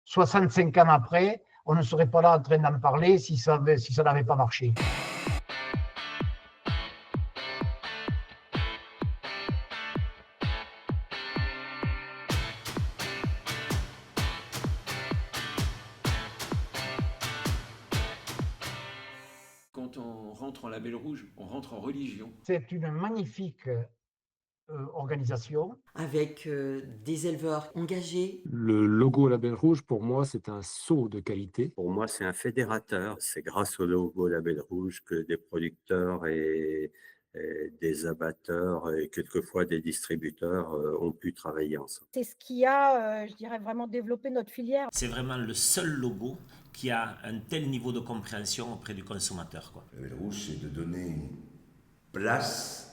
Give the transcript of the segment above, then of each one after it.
65 ans après, on ne serait pas là en train d'en parler si ça n'avait pas marché. Quand on rentre en label rouge, on rentre en religion. C'est une magnifique organisation. Avec des éleveurs engagés. Le logo Label Rouge, pour moi, c'est un sceau de qualité. Pour moi, c'est un fédérateur. C'est grâce au logo Label Rouge que des producteurs et des abatteurs et quelquefois des distributeurs ont pu travailler ensemble. C'est ce qui a, je dirais, vraiment développé notre filière. C'est vraiment le seul logo qui a un tel niveau de compréhension auprès du consommateur, quoi. Le Label Rouge, c'est de donner une place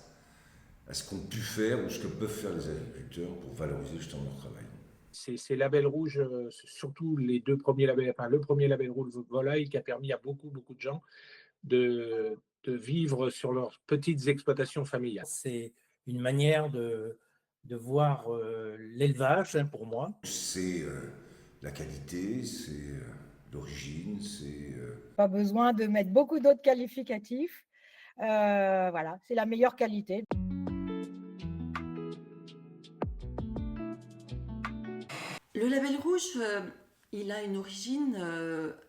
à ce qu'ont pu faire ou ce que peuvent faire les agriculteurs pour valoriser justement leur travail. Ces labels rouges, surtout les deux premiers labels, enfin le premier label rouge volaille qui a permis à beaucoup de gens de vivre sur leurs petites exploitations familiales. C'est une manière de voir l'élevage, pour moi. C'est la qualité, c'est l'origine, c'est... Pas besoin de mettre beaucoup d'autres qualificatifs. Voilà, c'est la meilleure qualité. Le label rouge, il a une origine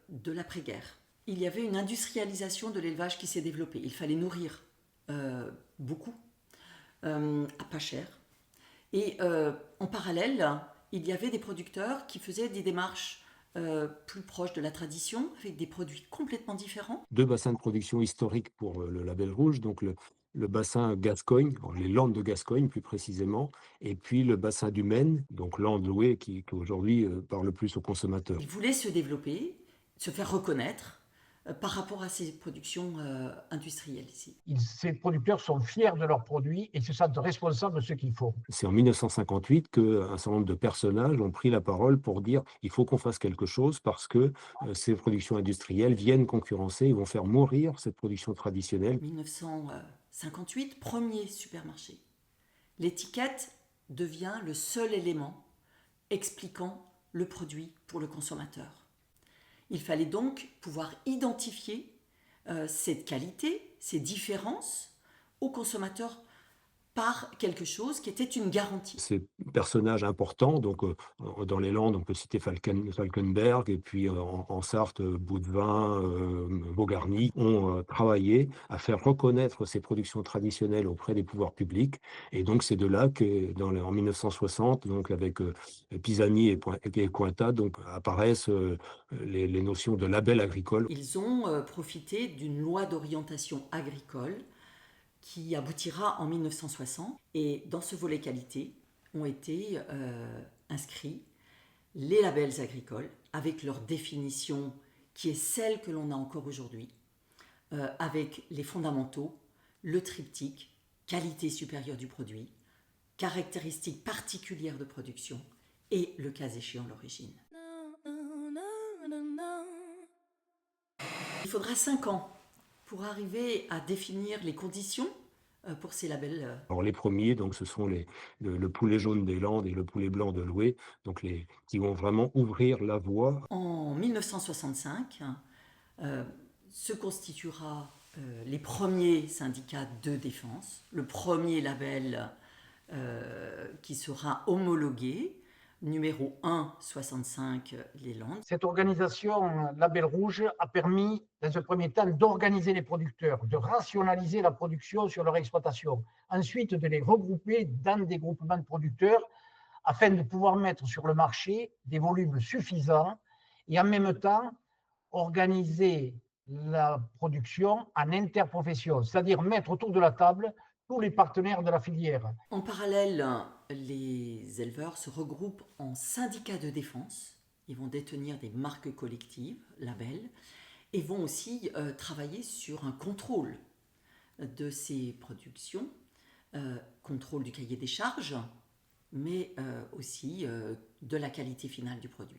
de l'après-guerre. Il y avait une industrialisation de l'élevage qui s'est développée. Il fallait nourrir beaucoup, à pas cher. Et en parallèle, il y avait des producteurs qui faisaient des démarches plus proches de la tradition, avec des produits complètement différents. Deux bassins de production historiques pour le Label Rouge, donc le bassin Gascogne, les Landes de Gascogne plus précisément, et puis le bassin du Maine, donc Landes Loué, qui aujourd'hui parle plus aux consommateurs. Il voulait se développer, se faire reconnaître par rapport à ces productions industrielles ici. Ces producteurs sont fiers de leurs produits et se sentent responsables de ce qu'ils font. C'est en 1958 qu'un certain nombre de personnages ont pris la parole pour dire il faut qu'on fasse quelque chose parce que ces productions industrielles viennent concurrencer et vont faire mourir cette production traditionnelle. 1958, premier supermarché. L'étiquette devient le seul élément expliquant le produit pour le consommateur. Il fallait donc pouvoir identifier cette qualité, ces différences au consommateur par quelque chose qui était une garantie. Ces personnages importants, donc dans les Landes, on peut citer Falkenberg, et puis en Sarthe, Boudevin, Beaugarny, ont travaillé à faire reconnaître ces productions traditionnelles auprès des pouvoirs publics. Et donc c'est de là en 1960, donc avec Pisani et Cointat, donc apparaissent les notions de label agricole. Ils ont profité d'une loi d'orientation agricole qui aboutira en 1960. Et dans ce volet qualité ont été inscrits les labels agricoles avec leur définition qui est celle que l'on a encore aujourd'hui, avec les fondamentaux, le triptyque, qualité supérieure du produit, caractéristiques particulières de production et, le cas échéant, l'origine. Il faudra 5 ans pour arriver à définir les conditions pour ces labels. Alors les premiers, donc, ce sont le poulet jaune des Landes et le poulet blanc de Loué, donc qui vont vraiment ouvrir la voie. En 1965, se constituera les premiers syndicats de défense, le premier label qui sera homologué, numéro 1, 65, les Landes. Cette organisation Label Rouge a permis, dans un premier temps, d'organiser les producteurs, de rationaliser la production sur leur exploitation, ensuite de les regrouper dans des groupements de producteurs afin de pouvoir mettre sur le marché des volumes suffisants et en même temps organiser la production en interprofession, c'est-à-dire mettre autour de la table tous les partenaires de la filière. En parallèle, les éleveurs se regroupent en syndicats de défense. Ils vont détenir des marques collectives, labels, et vont aussi travailler sur un contrôle de ces productions, contrôle du cahier des charges, mais aussi de la qualité finale du produit.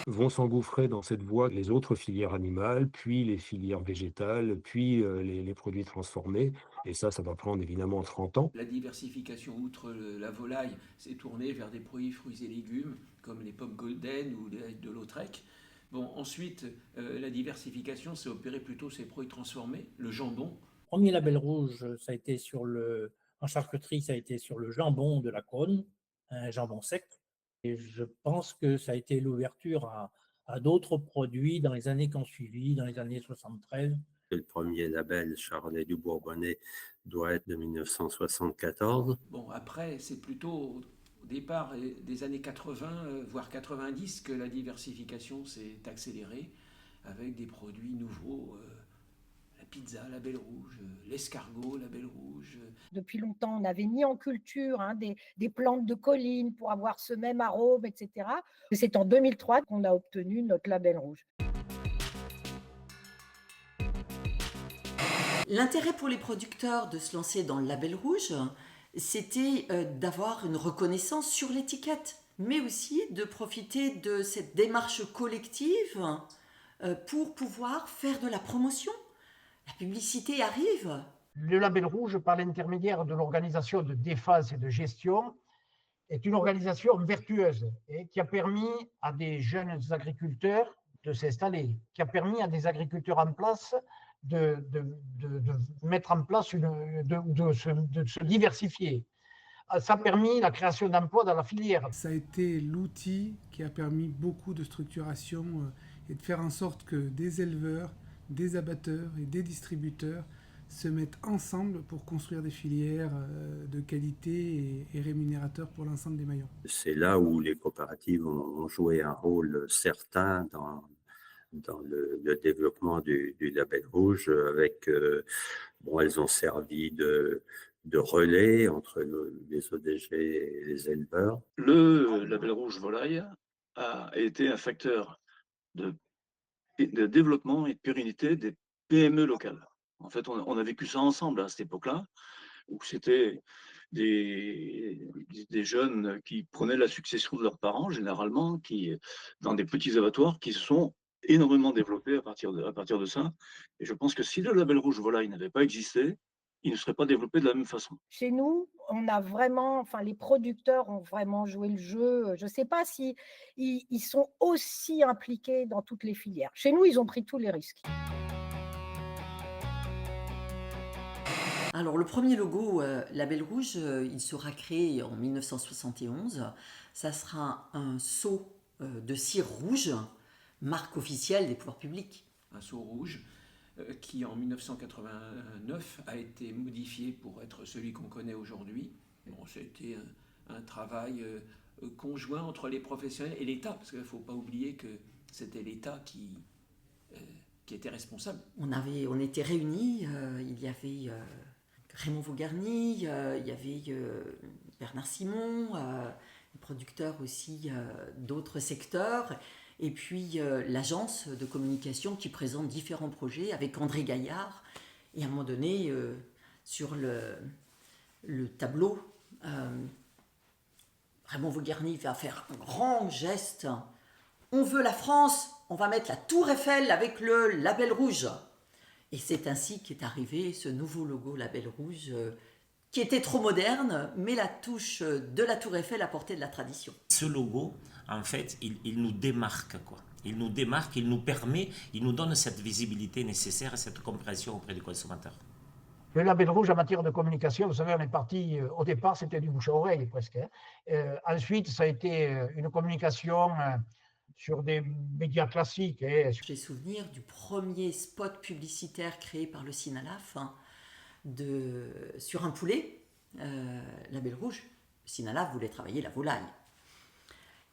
vont s'engouffrer dans cette voie les autres filières animales, puis les filières végétales, puis les produits transformés. Et ça va prendre évidemment 30 ans. La diversification, outre la volaille, s'est tournée vers des produits fruits et légumes, comme les pommes golden ou de Lautrec. Bon, ensuite, la diversification s'est opérée plutôt sur les produits transformés, le jambon. Premier label rouge, ça a été en charcuterie, ça a été sur le jambon de la Cône, un jambon sec. Et je pense que ça a été l'ouverture à d'autres produits dans les années qui ont suivi, dans les années 73. Le premier label Charolais du Bourbonnais doit être de 1974. Bon, après, c'est plutôt au départ des années 80, voire 90, que la diversification s'est accélérée avec des produits nouveaux. La pizza, label rouge, l'escargot, label rouge. Depuis longtemps, on n'avait mis en culture des plantes de collines pour avoir ce même arôme, etc. C'est en 2003 qu'on a obtenu notre label rouge. L'intérêt pour les producteurs de se lancer dans le label rouge, c'était d'avoir une reconnaissance sur l'étiquette, mais aussi de profiter de cette démarche collective pour pouvoir faire de la promotion. La publicité arrive. Le label rouge, par l'intermédiaire de l'organisation de défense et de gestion, est une organisation vertueuse et qui a permis à des jeunes agriculteurs de s'installer, qui a permis à des agriculteurs en place de mettre en place, de se diversifier. Ça a permis la création d'emplois dans la filière. Ça a été l'outil qui a permis beaucoup de structuration et de faire en sorte que des éleveurs, des abatteurs et des distributeurs se mettent ensemble pour construire des filières de qualité et rémunérateurs pour l'ensemble des maillons. C'est là où les coopératives ont joué un rôle certain dans le développement du label rouge. Elles ont servi de relais entre les ODG et les éleveurs. Le label rouge volaille a été un facteur de développement et de pérennité des PME locales. En fait, on a vécu ça ensemble à cette époque-là, où c'était des jeunes qui prenaient la succession de leurs parents, généralement, dans des petits abattoirs qui se sont énormément développés à partir de ça. Et je pense que si le label rouge volaille n'avait pas existé, il ne serait pas développé de la même façon. Chez nous, les producteurs ont vraiment joué le jeu. Je ne sais pas si ils sont aussi impliqués dans toutes les filières. Chez nous, ils ont pris tous les risques. Alors, le premier logo label rouge, il sera créé en 1971. Ça sera un seau de cire rouge, marque officielle des pouvoirs publics. Un seau rouge qui, en 1989, a été modifié pour être celui qu'on connaît aujourd'hui. Bon, c'était un travail conjoint entre les professionnels et l'État, parce qu'il ne faut pas oublier que c'était l'État qui était responsable. On était réunis, il y avait Raymond Vaugarny, il y avait Bernard Simon, les producteurs aussi d'autres secteurs, et puis l'agence de communication qui présente différents projets avec André Gaillard. Et à un moment donné, sur le tableau, Raymond Vaugarny va faire un grand geste. On veut la France, on va mettre la Tour Eiffel avec le label rouge. Et c'est ainsi qu'est arrivé ce nouveau logo label rouge qui était trop moderne, mais la touche de la Tour Eiffel apportait de la tradition. Ce logo, en fait, il nous démarque, quoi. Il nous démarque, il nous permet, il nous donne cette visibilité nécessaire et cette compréhension auprès du consommateur. Le label rouge en matière de communication, vous savez, on est parti, au départ, c'était du bouche à oreille presque. Ensuite, ça a été une communication sur des médias classiques. J'ai souvenir du premier spot publicitaire créé par le Sinalaf sur un poulet, label rouge. Le Sinalaf voulait travailler la volaille.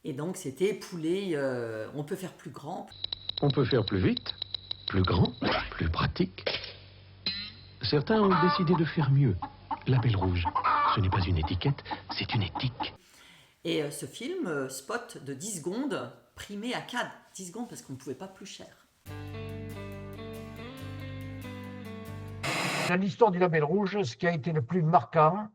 Et donc c'était poulet, on peut faire plus grand. On peut faire plus vite, plus grand, plus pratique. Certains ont décidé de faire mieux. Label rouge, ce n'est pas une étiquette, c'est une éthique. Et ce film, spot de 10 secondes, primé à Cannes. 10 secondes parce qu'on ne pouvait pas plus cher. Dans l'histoire du label rouge, ce qui a été le plus marquant,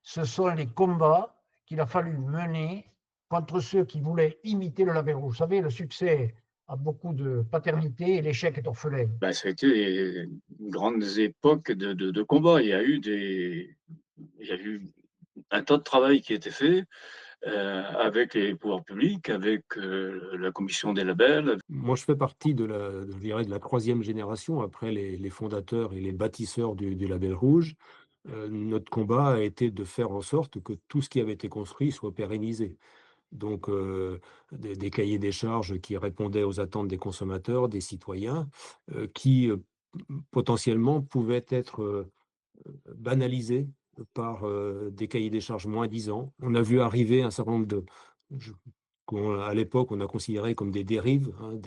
ce sont les combats qu'il a fallu mener contre ceux qui voulaient imiter le label rouge. Vous savez, le succès a beaucoup de paternité et l'échec est orphelin. Ben, ça a été des grandes époques de combat. Il y a eu un tas de travail qui a été fait avec les pouvoirs publics, avec la commission des labels. Moi, je fais partie je dirais de la troisième génération, après les fondateurs et les bâtisseurs du Label Rouge. Notre combat a été de faire en sorte que tout ce qui avait été construit soit pérennisé. Donc, des cahiers des charges qui répondaient aux attentes des consommateurs, des citoyens, qui potentiellement pouvaient être banalisés par des cahiers des charges moins-disants. On a vu arriver un certain nombre à l'époque, on a considéré comme des dérives, hein,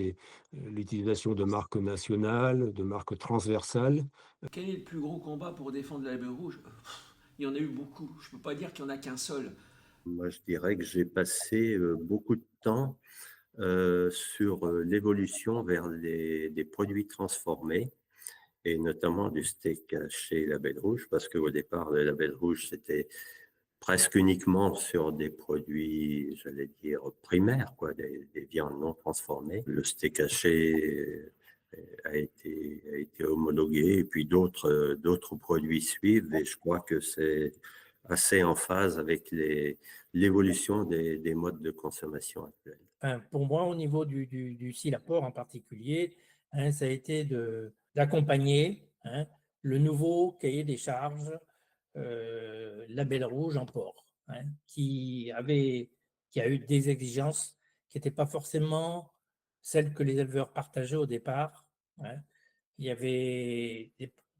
l'utilisation de marques nationales, de marques transversales. Quel est le plus gros combat pour défendre le label rouge? Il y en a eu beaucoup. Je ne peux pas dire qu'il n'y en a qu'un seul. Moi, je dirais que j'ai passé beaucoup de temps sur l'évolution vers des produits transformés, et notamment du steak haché Label Rouge, parce qu'au départ, le Label Rouge, c'était presque uniquement sur des produits, j'allais dire, primaires, quoi, des viandes non transformées. Le steak haché a été homologué, et puis d'autres produits suivent, et je crois que c'est assez en phase avec l'évolution des modes de consommation actuels. Enfin, pour moi, au niveau du Silaport en particulier, hein, ça a été d'accompagner, hein, le nouveau cahier des charges Label Rouge en porc, hein, qui a eu des exigences qui n'étaient pas forcément celles que les éleveurs partageaient au départ, hein. Il y avait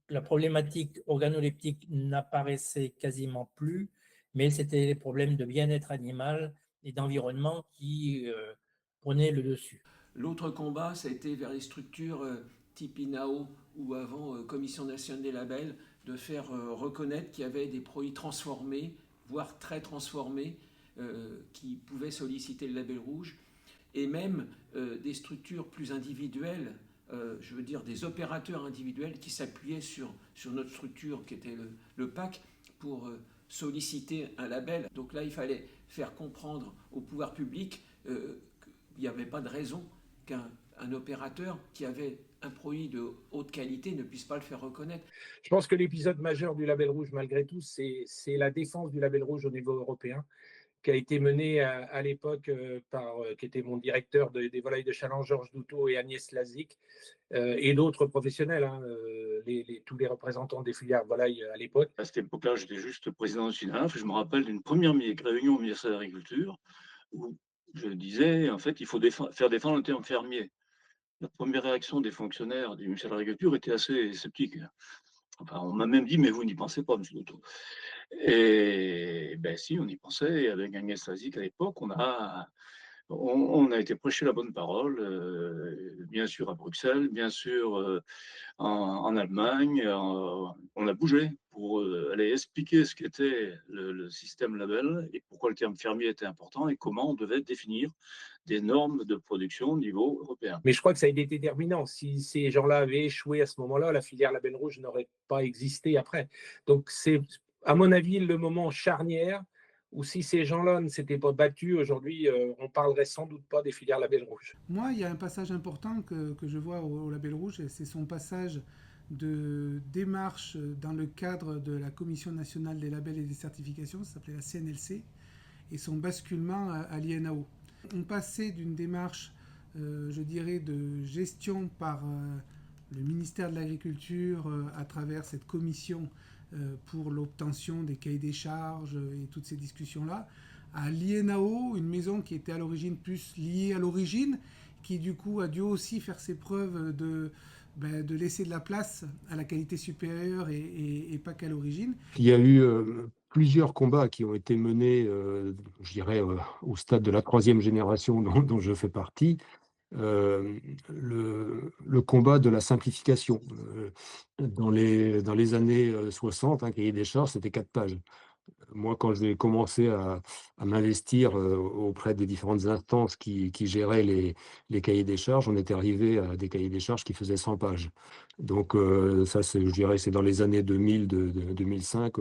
la problématique organoleptique n'apparaissait quasiment plus, mais c'était les problèmes de bien-être animal et d'environnement qui prenaient le dessus. L'autre combat, ça a été vers les structures type INAO ou avant Commission nationale des labels, de faire reconnaître qu'il y avait des produits transformés, voire très transformés, qui pouvaient solliciter le label rouge, et même des structures plus individuelles, je veux dire des opérateurs individuels qui s'appuyaient sur notre structure qui était le PAC pour solliciter un label. Donc là, il fallait faire comprendre au pouvoir public qu'il n'y avait pas de raison qu'un opérateur qui avait un produit de haute qualité ne puisse pas le faire reconnaître. Je pense que l'épisode majeur du Label Rouge, malgré tout, c'est la défense du Label Rouge au niveau européen, qui a été menée à l'époque par, qui était mon directeur des volailles de Challenge, Georges Douteau et Agnès Lazic, et d'autres professionnels, hein, tous les représentants des filières volailles à l'époque. À cette époque-là, j'étais juste président du SINAF. Je me rappelle d'une première réunion au ministère de l'Agriculture où je disais, en fait, il faut faire défendre le terme fermier. La première réaction des fonctionnaires du ministère de l'Agriculture était assez sceptique. Enfin, on m'a même dit, mais vous n'y pensez pas, M. Douteau. Et ben si, on y pensait. Et avec Agnès Lazic à l'époque, on a été prêcher la bonne parole, bien sûr à Bruxelles, bien sûr en Allemagne. On a bougé pour aller expliquer ce qu'était le système label et pourquoi le terme fermier était important et comment on devait définir des normes de production au niveau européen. Mais je crois que ça a été déterminant. Si ces gens-là avaient échoué à ce moment-là, la filière Label Rouge n'aurait pas existé après. Donc c'est, à mon avis, le moment charnière où si ces gens-là ne s'étaient pas battus, aujourd'hui, on parlerait sans doute pas des filières Label Rouge. Moi, il y a un passage important que je vois au Label Rouge, et c'est son passage de démarche dans le cadre de la Commission nationale des labels et des certifications, ça s'appelait la CNLC, et son basculement à l'INAO. On passait d'une démarche, je dirais, de gestion par le ministère de l'Agriculture à travers cette commission pour l'obtention des cahiers des charges et toutes ces discussions-là, à l'INAO, une maison qui était à l'origine plus liée à l'origine, qui du coup a dû aussi faire ses preuves de laisser de la place à la qualité supérieure et pas qu'à l'origine. Il y a eu plusieurs combats qui ont été menés, je dirais, au stade de la troisième génération dont je fais partie. Le combat de la simplification. Dans les années 60, un cahier des charges, c'était 4 pages. Moi, quand j'ai commencé à m'investir auprès des différentes instances qui géraient les cahiers des charges, on était arrivé à des cahiers des charges qui faisaient 100 pages. Donc ça, je dirais, c'est dans les années 2000, 2005,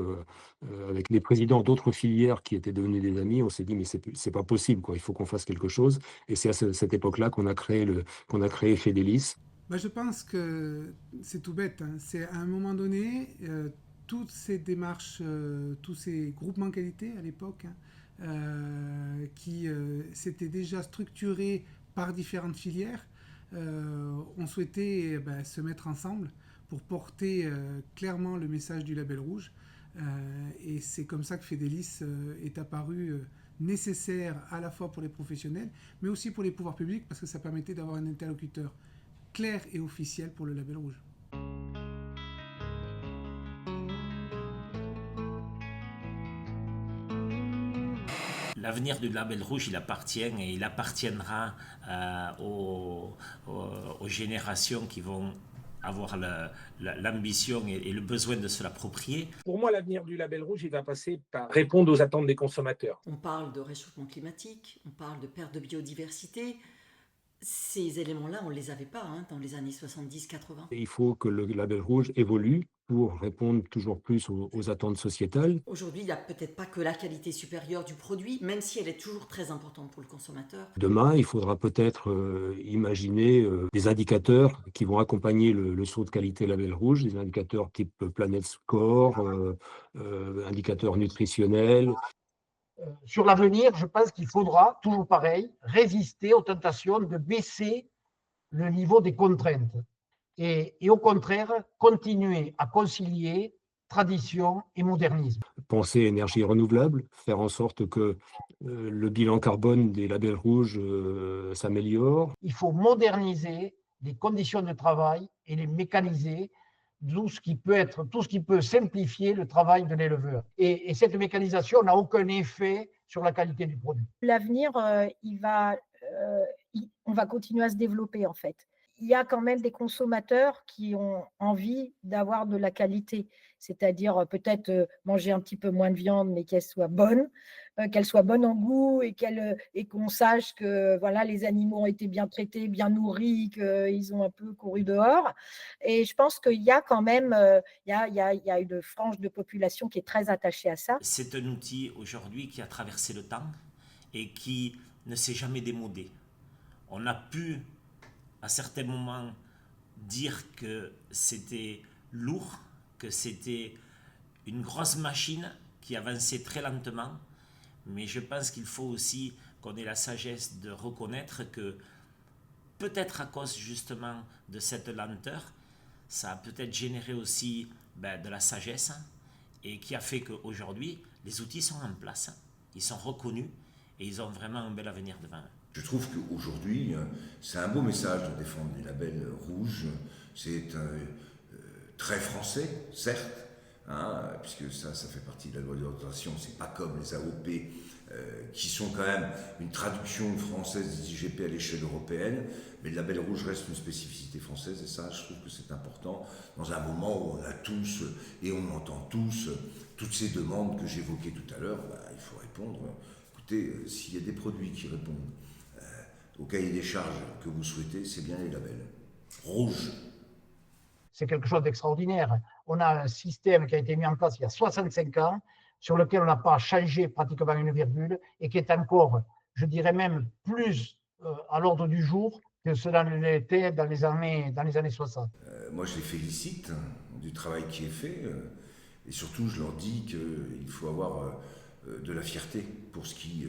avec les présidents d'autres filières qui étaient devenus des amis, on s'est dit, mais c'est pas possible, quoi. Il faut qu'on fasse quelque chose. Et c'est à cette époque-là qu'on a créé Fedelis. Je pense que c'est tout bête, hein. C'est à un moment donné, toutes ces démarches, tous ces groupements qualité à l'époque, hein, qui s'étaient déjà structurés par différentes filières, ont souhaité se mettre ensemble pour porter clairement le message du label rouge. Et c'est comme ça que Fedelis est apparu nécessaire à la fois pour les professionnels, mais aussi pour les pouvoirs publics, parce que ça permettait d'avoir un interlocuteur clair et officiel pour le label rouge. L'avenir du label rouge, il appartient et il appartiendra aux générations qui vont avoir l'ambition et le besoin de se l'approprier. Pour moi, l'avenir du label rouge, il va passer par répondre aux attentes des consommateurs. On parle de réchauffement climatique, on parle de perte de biodiversité. Ces éléments-là, on ne les avait pas dans les années 70-80. Il faut que le label rouge évolue pour répondre toujours plus aux attentes sociétales. Aujourd'hui, il n'y a peut-être pas que la qualité supérieure du produit, même si elle est toujours très importante pour le consommateur. Demain, il faudra peut-être imaginer des indicateurs qui vont accompagner le saut de qualité label rouge, des indicateurs type Planet Score, indicateurs nutritionnels. Sur l'avenir, je pense qu'il faudra, toujours pareil, résister aux tentations de baisser le niveau des contraintes et au contraire, continuer à concilier tradition et modernisme. Penser énergie renouvelable, faire en sorte que le bilan carbone des labels rouges s'améliore. Il faut moderniser les conditions de travail et les mécaniser, tout ce qui peut simplifier le travail de l'éleveur. Et cette mécanisation n'a aucun effet sur la qualité du produit. L'avenir, on va continuer à se développer en fait. Il y a quand même des consommateurs qui ont envie d'avoir de la qualité, c'est-à-dire peut-être manger un petit peu moins de viande, mais qu'elle soit bonne en goût et qu'on sache que voilà, les animaux ont été bien traités, bien nourris, qu'ils ont un peu couru dehors. Et je pense qu'il y a quand même il y a une frange de population qui est très attachée à ça. C'est un outil aujourd'hui qui a traversé le temps et qui ne s'est jamais démodé. On a pu à certains moments dire que c'était lourd, que c'était une grosse machine qui avançait très lentement, mais je pense qu'il faut aussi qu'on ait la sagesse de reconnaître que peut-être à cause justement de cette lenteur, ça a peut-être généré aussi de la sagesse et qui a fait qu'aujourd'hui, les outils sont en place, ils sont reconnus et ils ont vraiment un bel avenir devant eux. Je trouve qu'aujourd'hui, c'est un beau message de défendre les labels rouges. C'est très français, certes, puisque ça fait partie de la loi d'orientation. C'est pas comme les AOP qui sont quand même une traduction française des IGP à l'échelle européenne. Mais le label rouge reste une spécificité française et ça, je trouve que c'est important dans un moment où on a tous et on entend tous toutes ces demandes que j'évoquais tout à l'heure. Il faut répondre. Écoutez, s'il y a des produits qui répondent au cahier des charges que vous souhaitez, c'est bien les labels rouges. C'est quelque chose d'extraordinaire. On a un système qui a été mis en place il y a 65 ans, sur lequel on n'a pas changé pratiquement une virgule, et qui est encore, je dirais même, plus à l'ordre du jour que cela ne l'était dans les années 60. Moi, je les félicite du travail qui est fait, et surtout, je leur dis qu'il faut avoir de la fierté pour ce qui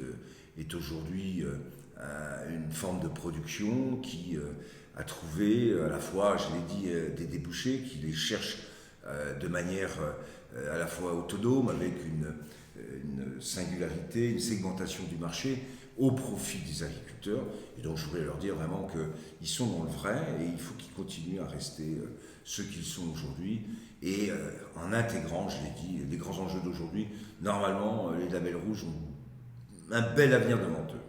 est aujourd'hui une forme de production qui a trouvé à la fois, je l'ai dit, des débouchés, qui les cherchent de manière à la fois autonome, avec une singularité, une segmentation du marché au profit des agriculteurs. Et donc je voudrais leur dire vraiment qu'ils sont dans le vrai et il faut qu'ils continuent à rester ceux qu'ils sont aujourd'hui. Et en intégrant, je l'ai dit, les grands enjeux d'aujourd'hui, normalement les labels rouges ont un bel avenir devant eux.